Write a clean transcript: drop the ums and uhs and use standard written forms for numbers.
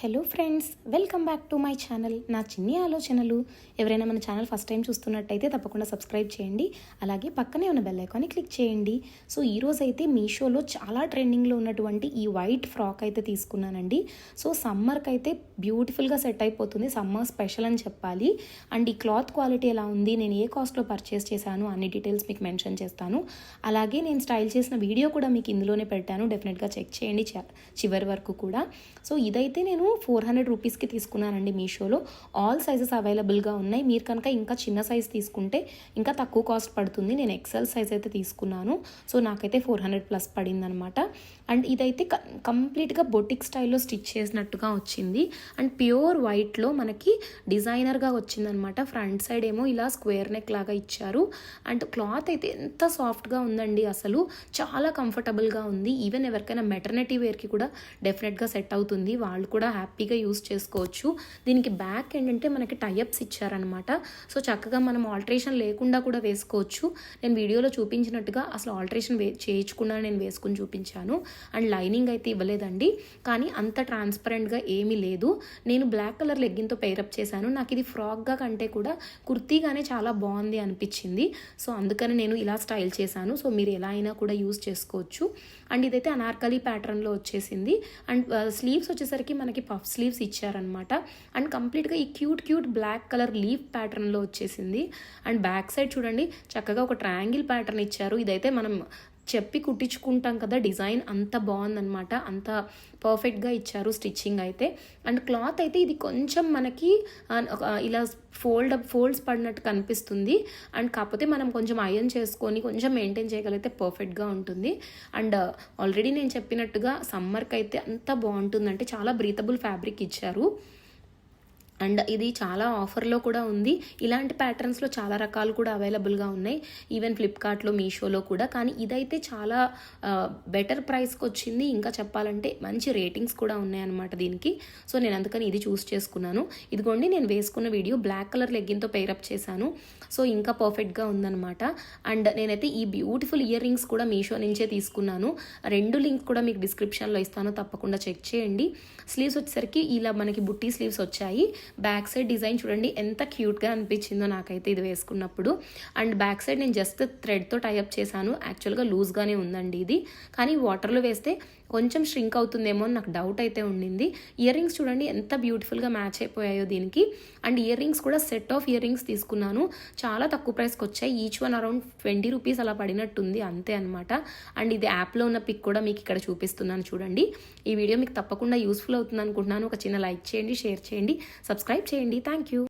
Hello friends, welcome back to my channel. నా చిన్ని ఆలోచనలు. ఎవరైనా మన ఛానల్ ఫస్ట్ టైం చూస్తున్నట్టయితే తప్పకుండా సబ్స్క్రైబ్ చేయండి. అలాగే పక్కనే ఉన్న బెల్ ఐకాన్ని క్లిక్ చేయండి. సో ఈరోజు అయితే మీషోలో చాలా ట్రెండింగ్లో ఉన్నటువంటి ఈ వైట్ ఫ్రాక్ అయితే తీసుకున్నానండి. సో సమ్మర్కి అయితే బ్యూటిఫుల్గా సెట్ అయిపోతుంది. సమ్మర్ స్పెషల్ అని చెప్పాలి. అండ్ ఈ క్లాత్ క్వాలిటీ ఎలా ఉంది, నేను ఏ కాస్ట్లో పర్చేస్ చేశాను అన్ని డీటెయిల్స్ మీకు మెన్షన్ చేస్తాను. అలాగే నేను స్టైల్ చేసిన వీడియో కూడా మీకు ఇందులోనే పెట్టాను. డెఫినెట్గా చెక్ చేయండి చివరి వరకు కూడా. సో ఇదైతే నేను 400 రూపీస్కి తీసుకున్నానండి మీషోలో. ఆల్ సైజెస్ అవైలబుల్గా ఉన్నాయి. మీరు కనుక ఇంకా చిన్న సైజ్ తీసుకుంటే ఇంకా తక్కువ కాస్ట్ పడుతుంది. నేను ఎక్సెల్ సైజ్ అయితే తీసుకున్నాను. సో నాకైతే 400+ పడింది అనమాట. అండ్ ఇదైతే కంప్లీట్గా బొటిక్ స్టైల్లో స్టిచ్ చేసినట్టుగా వచ్చింది. అండ్ ప్యూర్ వైట్లో మనకి డిజైనర్గా వచ్చిందనమాట. ఫ్రంట్ సైడ్ ఏమో ఇలా స్క్వేర్ నెక్ లాగా ఇచ్చారు. అండ్ క్లాత్ అయితే ఎంత సాఫ్ట్గా ఉందండి, అసలు చాలా కంఫర్టబుల్గా ఉంది. ఈవెన్ ఎవరికైనా మెటర్నిటీ వేర్కి కూడా డెఫినెట్గా సెట్ అవుతుంది. వాళ్ళు కూడా హ్యాపీగా యూస్ చేసుకోవచ్చు. దీనికి బ్యాక్ ఏంటంటే మనకి టైఅప్స్ ఇచ్చారనమాట. సో చక్కగా మనం ఆల్టరేషన్ లేకుండా కూడా వేసుకోవచ్చు. నేను వీడియోలో చూపించినట్టుగా అసలు ఆల్టరేషన్ చేయించకుండా నేను వేసుకుని చూపించాను. అండ్ లైనింగ్ అయితే ఇవ్వలేదండి, కానీ అంత ట్రాన్స్పరెంట్గా ఏమీ లేదు. నేను బ్లాక్ కలర్ లెగ్గిన్తో పేరప్ చేశాను. నాకు ఇది ఫ్రాక్గా కంటే కూడా కుర్తీగానే చాలా బాగుంది అనిపించింది. సో అందుకని నేను ఇలా స్టైల్ చేశాను. సో మీరు ఎలా అయినా కూడా యూస్ చేసుకోవచ్చు. అండ్ ఇదైతే అనార్కలి ప్యాటర్న్లో వచ్చేసింది. అండ్ స్లీవ్స్ వచ్చేసరికి మనకి పఫ్ స్లీవ్స్ ఇచ్చారనమాట. అండ్ కంప్లీట్గా ఈ క్యూట్ బ్లాక్ కలర్ లీఫ్ ప్యాటర్న్లో వచ్చేసింది. అండ్ బ్యాక్ సైడ్ చూడండి, చక్కగా ఒక ట్రయాంగిల్ ప్యాటర్న్ ఇచ్చారు. ఇదైతే మనం చెప్పి కుట్టించుకుంటాం కదా, డిజైన్ అంత బాగుందనమాట. అంత పర్ఫెక్ట్గా ఇచ్చారు స్టిచ్చింగ్ అయితే. అండ్ క్లాత్ అయితే ఇది కొంచెం మనకి ఇలా ఫోల్డ్స్ పడినట్టు కనిపిస్తుంది. అండ్ కాకపోతే మనం కొంచెం ఐరన్ చేసుకొని కొంచెం మెయింటైన్ చేయగలిగితే పర్ఫెక్ట్గా ఉంటుంది. అండ్ ఆల్రెడీ నేను చెప్పినట్టుగా సమ్మర్కి అయితే అంత బాగుంటుందంటే చాలా బ్రీతబుల్ ఫ్యాబ్రిక్ ఇచ్చారు. అండ్ ఇది చాలా ఆఫర్లో కూడా ఉంది. ఇలాంటి ప్యాటర్న్స్లో చాలా రకాలు కూడా అవైలబుల్గా ఉన్నాయి, ఈవెన్ ఫ్లిప్కార్ట్లో, మీషోలో కూడా. కానీ ఇదైతే చాలా బెటర్ ప్రైస్కి వచ్చింది. ఇంకా చెప్పాలంటే మంచి రేటింగ్స్ కూడా ఉన్నాయన్నమాట దీనికి. సో నేను అందుకని ఇది చూస్ చేసుకున్నాను. ఇదిగోండి, నేను వేసుకున్న వీడియో బ్లాక్ కలర్ లెగ్గిన్తో పేరప్ చేశాను. సో ఇంకా పర్ఫెక్ట్గా ఉందన్నమాట. అండ్ నేనైతే ఈ బ్యూటిఫుల్ ఇయర్ రింగ్స్ కూడా మీషో నుంచే తీసుకున్నాను. 2 లింక్ కూడా మీకు డిస్క్రిప్షన్లో ఇస్తాను, తప్పకుండా చెక్ చేయండి. స్లీవ్స్ వచ్చేసరికి ఇలా మనకి బుట్టి స్లీవ్స్ వచ్చాయి. బ్యాక్ సైడ్ డిజైన్ చూడండి ఎంత క్యూట్గా అనిపించిందో నాకైతే ఇది వేసుకున్నప్పుడు. అండ్ బ్యాక్ సైడ్ నేను జస్ట్ థ్రెడ్తో టైఅప్ చేశాను. యాక్చువల్గా లూజ్గానే ఉందండి ఇది, కానీ వాటర్లో వేస్తే కొంచెం ష్రింక్ అవుతుందేమో అని నాకు డౌట్ అయితే ఉండింది. ఇయర్ రింగ్స్ చూడండి ఎంత బ్యూటిఫుల్గా మ్యాచ్ అయిపోయాయో దీనికి. అండ్ ఇయర్ రింగ్స్ కూడా సెట్ ఆఫ్ ఇయర్ రింగ్స్ తీసుకున్నాను. చాలా తక్కువ ప్రైస్కి వచ్చాయి. ఈచ్ వన్ అరౌండ్ 20 రూపీస్ అలా పడినట్టుంది, అంతే అనమాట. అండ్ ఇది యాప్లో ఉన్న పిక్ కూడా మీకు ఇక్కడ చూపిస్తున్నాను చూడండి. ఈ వీడియో మీకు తప్పకుండా యూస్ఫుల్ అవుతుంది అనుకుంటున్నాను. ఒక చిన్న లైక్ చేయండి, షేర్ చేయండి, సబ్స్క్రైబ్ చేయండి. Thank you.